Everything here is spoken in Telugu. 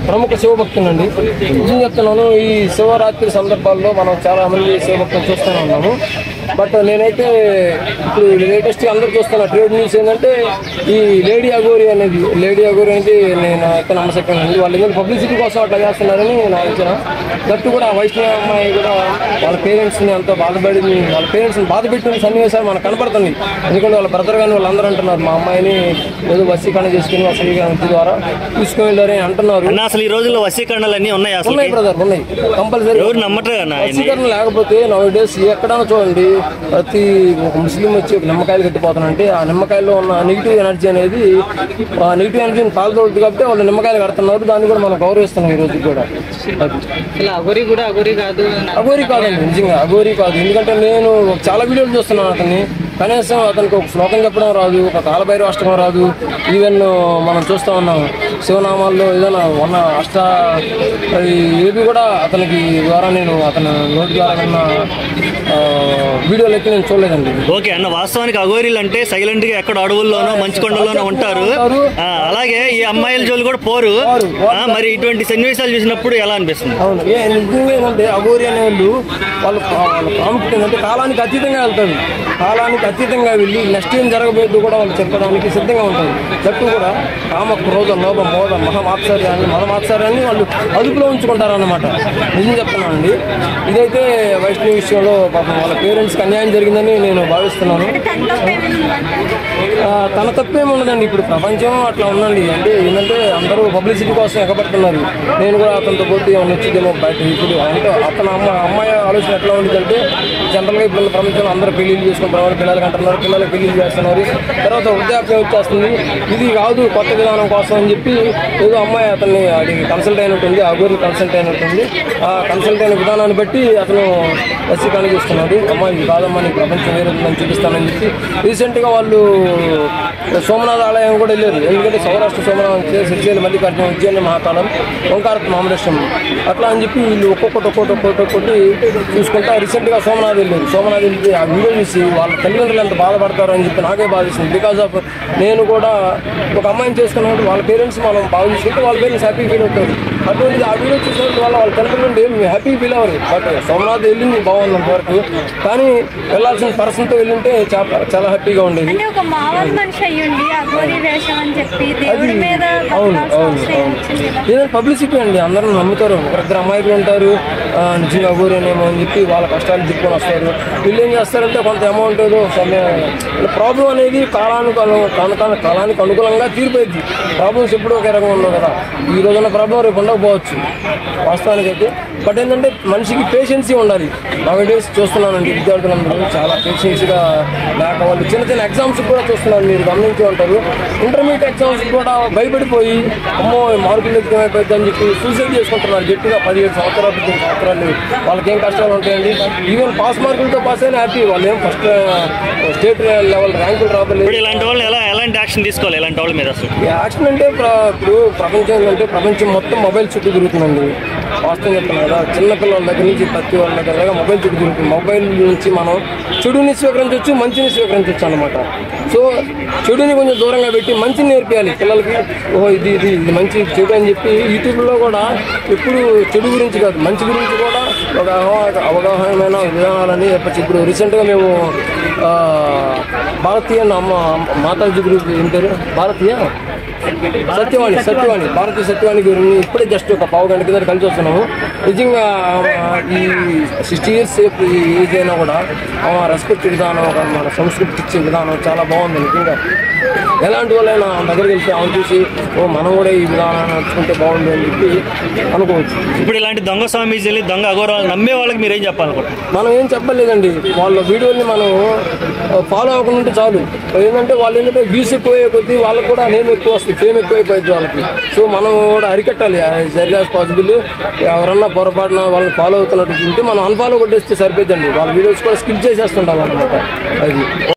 ప్రముఖ శివభక్తులండి. నిజం చెప్తున్నాను, ఈ శివరాత్రి సందర్భాల్లో మనం చాలా మంది శివభక్తులు చూస్తూనే ఉన్నాము. బట్ నేనైతే ఇప్పుడు లేటెస్ట్ అందరూ చూస్తున్న ట్రేడ్ న్యూస్ ఏంటంటే ఈ లేడీ అఘోరి అనేది నేను అయితే నమ్మశక్యండి. వాళ్ళు ఏదైనా పబ్లిసిటీ కోసం అట్లా చేస్తున్నారని నా ఆలోచన. గట్టు కూడా వైష్ణవి అమ్మాయి కూడా వాళ్ళ పేరెంట్స్ని ఎంతో బాధపడింది, వాళ్ళ పేరెంట్స్ని బాధపెట్టిన సన్నివేశాలు మనకు కనపడుతుంది. ఎందుకంటే వాళ్ళ బ్రదర్ కానీ వాళ్ళందరూ అంటున్నారు మా అమ్మాయిని ఏదో వశీకరణ చేసుకుని వశీకరణ ద్వారా తీసుకుని వెళ్ళారని అంటున్నారు. అసలు ఈ రోజుల్లో వశీకరణలు అన్నీ ఉన్నాయి బ్రదర్, ఉన్నాయి కంపల్సరీ. వశీకరణ లేకపోతే నవ్ డేస్ ఎక్కడైనా చూడండి, ప్రతి ఒక ముస్లిం వచ్చి ఒక నిమ్మకాయలు కట్టిపోతానంటే ఆ నిమ్మకాయల్లో ఉన్న నెగిటివ్ ఎనర్జీ అనేది నెగిటివ్ ఎనర్జీని పాల్గొడుతుంది కాబట్టి వాళ్ళు నిమ్మకాయలు కడుతున్నారు. దాన్ని కూడా మనం గౌరవిస్తున్నాం ఈ రోజు కూడా. అఘోరి కాదండి, నిజంగా అఘోరి కాదు. ఎందుకంటే నేను చాలా వీడియోలు చూస్తున్నాను అతన్ని, కనీసం అతనికి ఒక శ్లోకం చెప్పడం రాదు, ఒక కాలభైరవ అష్టకం రాదు. ఈవెన్ మనం చూస్తూ ఉన్నాం శివనామాల్లో ఏదైనా ఉన్న ఏవి కూడా అతనికి ద్వారా నేను అతని నోటి ద్వారా విన్న వీడియోలు అయితే నేను చూడలేదండి. ఓకే అన్న, వాస్తవానికి అఘోరీలు అంటే సైలెంట్ గా ఎక్కడ అడవుల్లోనో మంచు కొండల్లోనో ఉంటారు. అలాగే ఈ అమ్మాయిల జోలు కూడా పోరు. మరి ఇటువంటి సన్నివేశాలు చూసినప్పుడు ఎలా అనిపిస్తుంది? అవును, నిజంగా ఏంటంటే అఘోరి అనే వాళ్ళు ప్రాముఖ్యత ఏంటంటే కాలానికి అతీతంగా వెళ్తారు. కాలానికి అతీతంగా వెళ్ళి నెక్స్ట్ ఏం జరగబోద్దు కూడా వాళ్ళు చెప్పడానికి సిద్ధంగా ఉంటారు. జట్టు కూడా కామ క్రోధ లోభ మోద మహమాత్సర్యాన్ని వాళ్ళు అదుపులో ఉంచుకుంటారన్నమాట. నిజం చెప్తున్నానండి. ఇదైతే వైష్ణవి విషయంలో పాపం వాళ్ళ పేరెంట్స్కి అన్యాయం జరిగిందని నేను భావిస్తున్నాను. తన తప్పేముండదండి. ఇప్పుడు ప్రపంచం అట్లా ఉందండి. అంటే ఏంటంటే అందరూ పబ్లిసిటీ కోసం ఎగబడుతున్నారు. నేను కూడా అతనితో పోతే ఏమైనా వచ్చిందేమో బయట. ఇప్పుడు అంటే అమ్మాయి ఆలోచన ఎట్లా ఉంటుందంటే జనరల్గా ఇప్పుడు ప్రపంచంలో అందరూ పెళ్లిళ్ళు చేసుకుంటున్నారు, పిల్లలకి అంటున్నారు, పిల్లలకి పెళ్లిళ్ళు చేస్తున్నారు, తర్వాత వృద్ధాప్యం వచ్చేస్తుంది. ఇది కాదు కొత్త విధానం కోసం అని చెప్పి ఏదో అమ్మాయి అతన్ని అడిగి కన్సల్ట్ అయినట్టుంది, అఘోరి కన్సల్ట్ అయినట్టుంది. ఆ కన్సల్ట్ అయిన విధానాన్ని బట్టి అతను వశీకరణ చేసుకున్నాడు. అమ్మాయి ఇది కాదమ్మా నీ ప్రపంచం వేరే నేను చూపిస్తానని చెప్పి రీసెంట్గా వాళ్ళు సోమనాథ ఆలయం కూడా వెళ్ళారు. ఎందుకంటే సౌరాష్ట్ర సోమనాథ్ శ్రీశైలం మల్లికార్జున ఉజ్జయిని మహాకాలం ఓంకారత్ మామలేశ్వరం అట్లా అని చెప్పి వీళ్ళు ఒక్కొక్కటి చూసుకుంటా రీసెంట్గా సోమనాథ్ వెళ్ళారు. సోమనాథ్ వెళ్ళి ఆ వీడియో చూసి వాళ్ళ తల్లిదండ్రులు ఎంత బాధపడతారు అని చెప్పి నాకే బాధిస్తుంది. బికాజ్ ఆఫ్ నేను కూడా ఒక అమ్మాయిని చేసుకున్నప్పుడు వాళ్ళ పేరెంట్స్ మనం బాగా చూసుకుంటే వాళ్ళ పేరెంట్స్ హ్యాపీ ఫీల్ అవుతారు. అటువంటిది ఆ వీడియో చూసినప్పుడు వాళ్ళ తల్లిదండ్రులు ఏమి హ్యాపీ ఫీల్ అవ్వరు. బట్ సోమనాథ్ వెళ్ళింది బాగున్నంత వరకు, కానీ వెళ్ళాల్సిన పర్సన్తో వెళ్ళింటే చాలా హ్యాపీగా ఉండేది. అవును ఏదైనా పబ్లిసిటీ అండి, అందరూ నమ్ముతారు. ఒకరిద్దరు అమ్మాయిలు ఉంటారు నిజంగా అఘోరి అనేమో అని చెప్పి వాళ్ళ కష్టాలు చెప్పుకొని వస్తారు. వీళ్ళు ఏం చేస్తారంటే కొంత అమౌంట్ ఏదో ప్రాబ్లం అనేది కాలానికి అనుకూలంగా తీరిపోయింది. ప్రాబ్లమ్స్ ఎప్పుడు ఒకే రకంగా ఉండవు కదా. ఈ రోజున్న ప్రాబ్లం రేపు ఉండకపోవచ్చు వాస్తవానికి అయితే. బట్ ఏంటంటే మనిషికి పేషెన్సీ ఉండాలి. నౌడేస్ చూస్తున్నానండి విద్యార్థులందరూ చాలా పేషెన్సీగా లేక వాళ్ళు చిన్న ఎగ్జామ్స్ కూడా చూస్తున్నారు. మీరు గమనించి ఉంటారు. ఇంటర్మీడియట్ ఎగ్జామ్స్ కూడా భయపడిపోయి అమ్మో మార్కులు ఎక్కువైపోయింది అని చెప్పి సూసైడ్ చేసుకుంటున్నారు. గట్టిగా 17 సంవత్సరాలు 15 సంవత్సరాలు వాళ్ళకి ఏం కష్టాలు ఉంటాయండి. ఈవెన్ పాస్ మార్కులతో పాస్ అయినా హ్యాపీ. వాళ్ళు ఏం ఫస్ట్ స్టేట్ లెవెల్ ర్యాంకులు రాబోలేదు. ఇలాంటి వాళ్ళు ఎలాంటి యాక్షన్ తీసుకోవాలి? ఇలాంటి వాళ్ళ మీద యాక్షన్ అంటే ఇప్పుడు ప్రపంచం ఏంటంటే ప్రపంచం మొత్తం మొబైల్ చుట్టూ తిరుగుతుందండి. వాస్తవం చెప్తున్నాను కదా, చిన్నపిల్లల దగ్గర నుంచి ప్రతి వాళ్ళ దగ్గర మొబైల్ చుట్టూ తిరుగుతుంది. మొబైల్ నుంచి మనం చెడుని స్వీకరించవచ్చు, మంచిని స్వీకరించవచ్చు అనమాట. సో చెడుని కొంచెం దూరంగా పెట్టి మంచిని నేర్పియాలి పిల్లలకి. ఓహో ఇది ఇది ఇది మంచి చెడు అని చెప్పి యూట్యూబ్లో కూడా ఎప్పుడు చెడు గురించి కాదు మంచి గురించి కూడా ఒక అవగాహనమైన విధానాలని చెప్పచ్చు. ఇప్పుడు రీసెంట్గా మేము భారతీయ మాతాజీ గ్రూప్ ఏం పేరు సత్యవాణి భారతీయ సత్యవాణి గురించి ఇప్పుడే జస్ట్ ఒక పావు గంట కింద కలిసి వస్తున్నాము. నిజంగా ఈ 60 years ఏజ్ అయినా కూడా రెస్పెక్ట్ విధానం, మన సంస్కృతికి ఇచ్చే విధానం చాలా బాగుంది. నిజంగా ఎలాంటి వాళ్ళైనా దగ్గరికి వెళ్తే ఆమె చూసి మనం కూడా ఈ విధానాన్ని నడుచుకుంటే బాగుంది అని చెప్పి అనుకోవచ్చు. ఇప్పుడు ఇలాంటి దొంగ స్వామీజీలు దొంగ అఘోరాలు నమ్మే వాళ్ళకి మీరు ఏం చెప్పాలనుకుంటున్నారు? మనం ఏం చెప్పలేదండి. వాళ్ళ వీడియోని మనం ఫాలో అవ్వకుండా ఉంటే చాలు. ఏంటంటే వాళ్ళు ఏంటంటే వ్యూస్ ఎక్కువయ్యే కొద్దీ వాళ్ళకి కూడా నేమ్ ఎక్కువ వస్తుంది, ఫేమ్ ఎక్కువైపోయింది వాళ్ళకి. సో మనం కూడా అరికట్టాలి యాజ్ పాసిబుల్. ఎవరన్నా పొరపాటున వాళ్ళని ఫాలో అవుతున్నట్టు ఉంటే మనం అన్ఫాలో కొట్టేస్తే సరిపోద్దండి. వాళ్ళ వీడియోస్ కూడా స్కిప్ చేసేస్తుంటాం అన్నమాట. అది